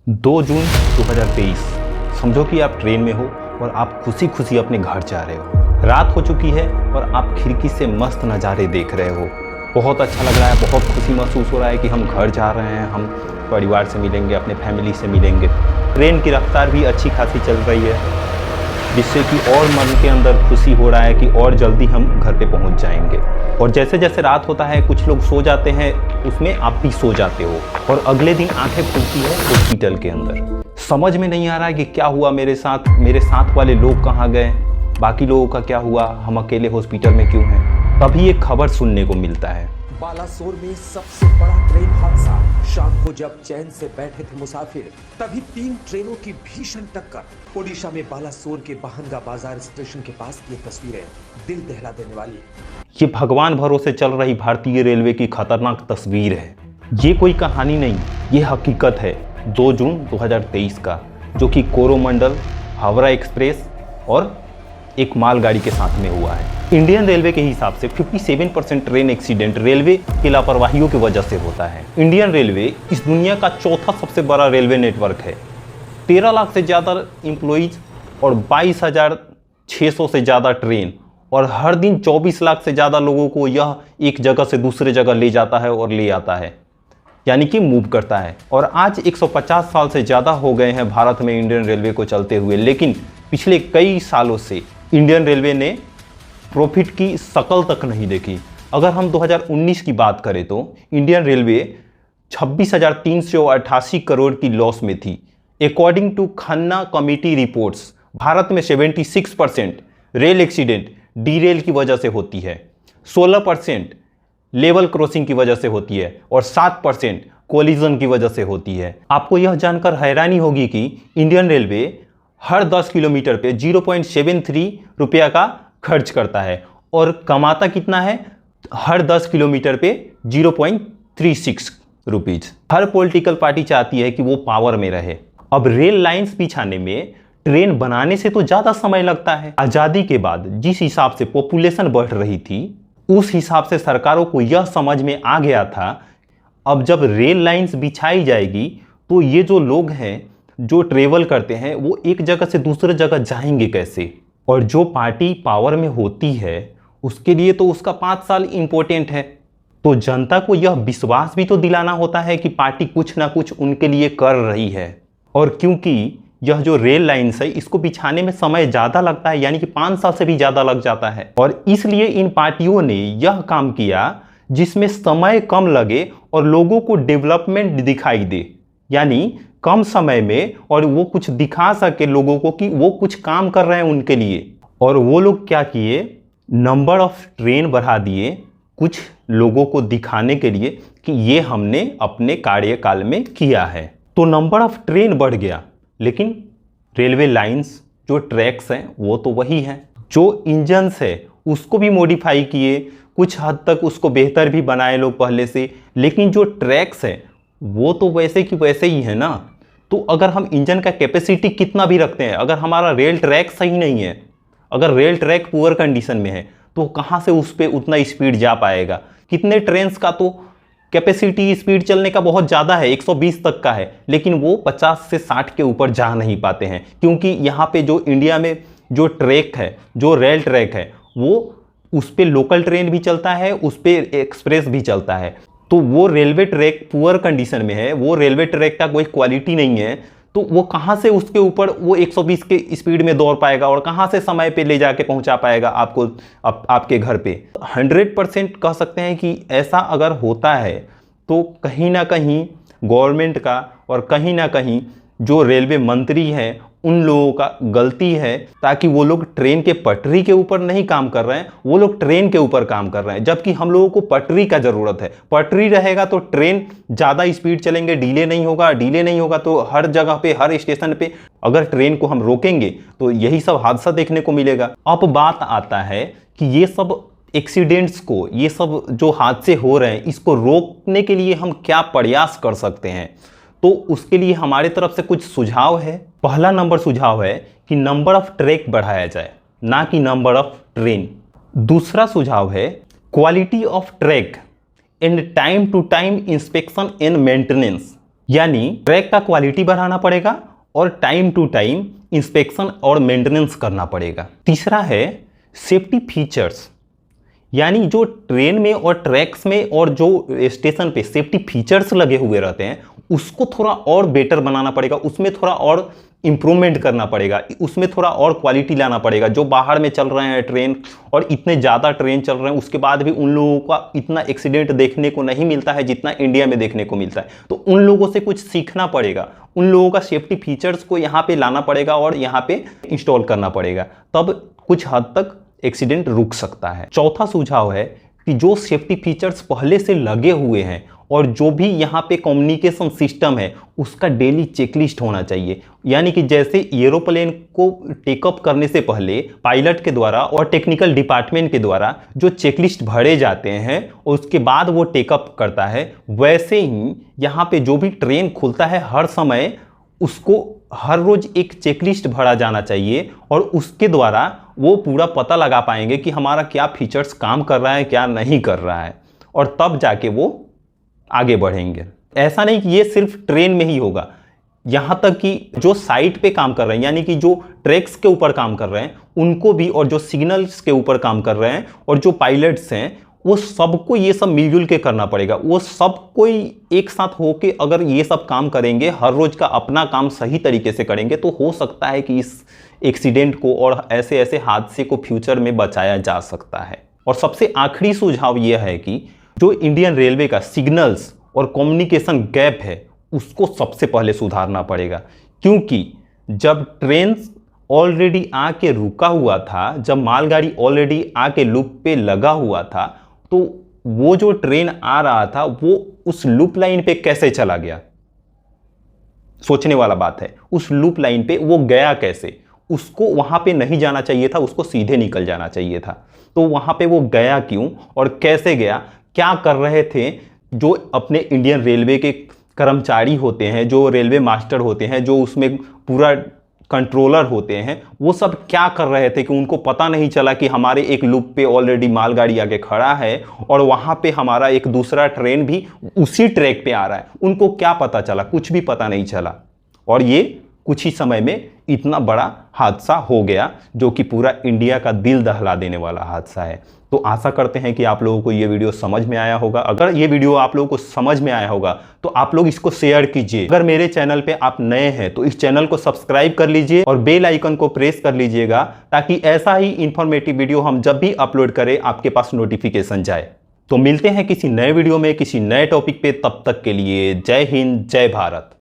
2 जून 2023। समझो कि आप ट्रेन में हो और आप खुशी खुशी अपने घर जा रहे हो। रात हो चुकी है और आप खिड़की से मस्त नज़ारे देख रहे हो। बहुत अच्छा लग रहा है, बहुत खुशी महसूस हो रहा है कि हम घर जा रहे हैं, हम परिवार से मिलेंगे, अपने फैमिली से मिलेंगे। ट्रेन की रफ्तार भी अच्छी खासी चल रही है, जिससे कि और मन के अंदर खुशी हो रहा है कि और जल्दी हम घर पे पहुंच जाएंगे। और जैसे जैसे रात होता है कुछ लोग सो जाते हैं, उसमें आप भी सो जाते हो और अगले दिन आंखें खुलती है हॉस्पिटल के अंदर। समझ में नहीं आ रहा है कि क्या हुआ मेरे साथ वाले लोग कहाँ गए, बाकी लोगों का क्या हुआ, हम अकेले हॉस्पिटल में क्यों हैं। तभी एक खबर सुनने को मिलता है, बालासोर में सबसे बड़ा ट्रेन हादसा। शाम को जब चैन से बैठे थे मुसाफिर, तभी 3 ट्रेनों की भीषण टक्कर। ओडिशा में बालासोर के बहंगा बाजार स्टेशन के पास की तस्वीरें दिल दहला देने वाली। ये भगवान भरोसे चल रही भारतीय रेलवे की खतरनाक तस्वीर है। ये कोई कहानी नहीं, ये हकीकत है 2 जून 2023 का, जो कि कोरोमंडल, हावड़ा एक्सप्रेस और एक मालगाड़ी के साथ में हुआ है। इंडियन रेलवे के हिसाब से 57% ट्रेन एक्सीडेंट रेलवे की लापरवाहियों की वजह से होता है। इंडियन रेलवे इस दुनिया का चौथा सबसे बड़ा रेलवे नेटवर्क है। 13 लाख से ज़्यादा एम्प्लॉइज और 22,600 से ज़्यादा ट्रेन, और हर दिन 24 लाख से ज़्यादा लोगों को यह एक जगह से दूसरे जगह ले जाता है और ले आता है, यानी कि मूव करता है। और आज 150 साल से ज़्यादा हो गए हैं भारत में इंडियन रेलवे को चलते हुए, लेकिन पिछले कई सालों से इंडियन रेलवे ने प्रॉफिट की शक्ल तक नहीं देखी। अगर हम 2019 की बात करें तो इंडियन रेलवे 26,388 करोड़ की लॉस में थी। According to Khanna committee reports, Bharat में 76% रेल एक्सीडेंट डीरेल की वजह से होती है, 16% लेवल क्रॉसिंग की वजह से होती है और 7% कोलिजन की वजह से होती है। आपको यह जानकर हैरानी होगी कि इंडियन रेलवे हर 10 किलोमीटर पे 0.73 रुपया का खर्च करता है और कमाता कितना है, हर 10 किलोमीटर पे 0.36 रुपीज। हर पॉलिटिकल पार्टी चाहती है कि वो पावर में रहे। अब रेल लाइंस बिछाने में ट्रेन बनाने से तो ज़्यादा समय लगता है। आज़ादी के बाद जिस हिसाब से पॉपुलेशन बढ़ रही थी, उस हिसाब से सरकारों को यह समझ में आ गया था, अब जब रेल लाइंस बिछाई जाएगी तो ये जो लोग हैं जो ट्रेवल करते हैं वो एक जगह से दूसरे जगह जाएंगे कैसे। और जो पार्टी पावर में होती है उसके लिए तो उसका 5 साल इंपॉर्टेंट है। तो जनता को यह विश्वास भी तो दिलाना होता है कि पार्टी कुछ ना कुछ उनके लिए कर रही है। और क्योंकि यह जो रेल लाइन्स है इसको बिछाने में समय ज़्यादा लगता है, यानी कि 5 साल से भी ज़्यादा लग जाता है, और इसलिए इन पार्टियों ने यह काम किया जिसमें समय कम लगे और लोगों को डेवलपमेंट दिखाई दे, यानी कम समय में और वो कुछ दिखा सके लोगों को कि वो कुछ काम कर रहे हैं उनके लिए। और वो लोग क्या किए, नंबर ऑफ ट्रेन बढ़ा दिए कुछ लोगों को दिखाने के लिए कि ये हमने अपने कार्यकाल में किया है। तो नंबर ऑफ ट्रेन बढ़ गया, लेकिन रेलवे लाइंस जो ट्रैक्स हैं वो तो वही हैं। जो इंजन्स है उसको भी मॉडिफाई किए, कुछ हद तक उसको बेहतर भी बनाए लोग पहले से, लेकिन जो ट्रैक्स है वो तो वैसे की वैसे ही है ना। तो अगर हम इंजन का कैपेसिटी कितना भी रखते हैं, अगर हमारा रेल ट्रैक सही नहीं है, अगर रेल ट्रैक पुअर कंडीशन में है, तो कहाँ से उस पर उतना स्पीड जा पाएगा। कितने ट्रेन्स का तो कैपेसिटी स्पीड चलने का बहुत ज़्यादा है, 120 तक का है, लेकिन वो 50 से 60 के ऊपर जा नहीं पाते हैं, क्योंकि यहाँ पे जो इंडिया में जो ट्रैक है, जो रेल ट्रैक है, वो उस पर लोकल ट्रेन भी चलता है, उस पर एक्सप्रेस भी चलता है। तो वो रेलवे ट्रैक पुअर कंडीशन में है, वो रेलवे ट्रैक का कोई क्वालिटी नहीं है, तो वो कहाँ से उसके ऊपर वो 120 के स्पीड में दौड़ पाएगा और कहाँ से समय पे ले जाके पहुँचा पाएगा आपको आपके घर पे। 100% कह सकते हैं कि ऐसा अगर होता है तो कहीं ना कहीं गवर्नमेंट का और कहीं ना कहीं जो रेलवे मंत्री हैं उन लोगों का गलती है, ताकि वो लोग ट्रेन के पटरी के ऊपर नहीं काम कर रहे हैं, वो लोग ट्रेन के ऊपर काम कर रहे हैं, जबकि हम लोगों को पटरी का ज़रूरत है। पटरी रहेगा तो ट्रेन ज़्यादा स्पीड चलेंगे, डिले नहीं होगा, डिले नहीं होगा तो हर जगह पे, हर स्टेशन पे अगर ट्रेन को हम रोकेंगे तो यही सब हादसा देखने को मिलेगा। अब बात आता है कि ये सब एक्सीडेंट्स को, ये सब जो हादसे हो रहे हैं, इसको रोकने के लिए हम क्या प्रयास कर सकते हैं। तो उसके लिए हमारे तरफ से कुछ सुझाव है। पहला नंबर सुझाव है कि नंबर ऑफ ट्रैक बढ़ाया जाए, ना कि नंबर ऑफ ट्रेन। दूसरा सुझाव है quality of track and time to time inspection and maintenance. यानी ट्रैक का क्वालिटी बढ़ाना पड़ेगा और टाइम टू टाइम इंस्पेक्शन और मेंटेनेंस करना पड़ेगा। तीसरा है सेफ्टी फीचर्स, यानी जो ट्रेन में और ट्रैक्स में और जो स्टेशन पे सेफ्टी फीचर्स लगे हुए रहते हैं उसको थोड़ा और बेटर बनाना पड़ेगा, उसमें थोड़ा और इम्प्रूवमेंट करना पड़ेगा, उसमें थोड़ा और क्वालिटी लाना पड़ेगा। जो बाहर में चल रहे हैं ट्रेन और इतने ज़्यादा ट्रेन चल रहे हैं उसके बाद भी उन लोगों का इतना एक्सीडेंट देखने को नहीं मिलता है जितना इंडिया में देखने को मिलता है। तो उन लोगों से कुछ सीखना पड़ेगा, उन लोगों का सेफ्टी फीचर्स को यहाँ पे लाना पड़ेगा और यहाँ पे इंस्टॉल करना पड़ेगा, तब कुछ हद तक एक्सीडेंट रुक सकता है। चौथा सुझाव है कि जो सेफ्टी फीचर्स पहले से लगे हुए हैं और जो भी यहाँ पे कम्युनिकेशन सिस्टम है उसका डेली चेकलिस्ट होना चाहिए। यानी कि जैसे एरोप्लेन को टेकअप करने से पहले पायलट के द्वारा और टेक्निकल डिपार्टमेंट के द्वारा जो चेकलिस्ट भरे जाते हैं और उसके बाद वो टेकअप करता है, वैसे ही यहाँ पे जो भी ट्रेन खुलता है हर समय उसको हर रोज एक चेकलिस्ट भरा जाना चाहिए और उसके द्वारा वो पूरा पता लगा पाएंगे कि हमारा क्या फीचर्स काम कर रहा है क्या नहीं कर रहा है, और तब जाके वो आगे बढ़ेंगे। ऐसा नहीं कि ये सिर्फ ट्रेन में ही होगा, यहाँ तक कि जो साइट पे काम कर रहे हैं यानी कि जो ट्रैक्स के ऊपर काम कर रहे हैं उनको भी, और जो सिग्नल्स के ऊपर काम कर रहे हैं और जो पायलट्स हैं वो सबको ये सब मिलजुल के करना पड़ेगा। वो सब कोई एक साथ होके अगर ये सब काम करेंगे, हर रोज का अपना काम सही तरीके से करेंगे, तो हो सकता है कि इस एक्सीडेंट को और ऐसे ऐसे हादसे को फ्यूचर में बचाया जा सकता है। और सबसे आखिरी सुझाव यह है कि जो इंडियन रेलवे का सिग्नल्स और कम्युनिकेशन गैप है उसको सबसे पहले सुधारना पड़ेगा, क्योंकि जब ट्रेन ऑलरेडी आके रुका हुआ था, जब मालगाड़ी ऑलरेडी आके लूप पे लगा हुआ था, तो वो जो ट्रेन आ रहा था वो उस लूप लाइन पे कैसे चला गया, सोचने वाला बात है। उस लूप लाइन पे वो गया कैसे? उसको वहां पे नहीं जाना चाहिए था, उसको सीधे निकल जाना चाहिए था। तो वहां पे वो गया क्यों और कैसे गया? क्या कर रहे थे जो अपने इंडियन रेलवे के कर्मचारी होते हैं, जो रेलवे मास्टर होते हैं, जो उसमें पूरा कंट्रोलर होते हैं, वो सब क्या कर रहे थे कि उनको पता नहीं चला कि हमारे एक लूप पे ऑलरेडी मालगाड़ी आके खड़ा है और वहाँ पे हमारा एक दूसरा ट्रेन भी उसी ट्रैक पे आ रहा है। उनको क्या पता चला? कुछ भी पता नहीं चला, और ये कुछ ही समय में इतना बड़ा हादसा हो गया जो कि पूरा इंडिया का दिल दहला देने वाला हादसा है। तो आशा करते हैं कि आप लोगों को ये वीडियो समझ में आया होगा। अगर ये वीडियो आप लोगों को समझ में आया होगा तो आप लोग इसको शेयर कीजिए। अगर मेरे चैनल पे आप नए हैं तो इस चैनल को सब्सक्राइब कर लीजिए और बेल आइकन को प्रेस कर लीजिएगा, ताकि ऐसा ही इंफॉर्मेटिव वीडियो हम जब भी अपलोड करें आपके पास नोटिफिकेशन जाए। तो मिलते हैं किसी नए वीडियो में किसी नए टॉपिक पे, तब तक के लिए जय हिंद जय भारत।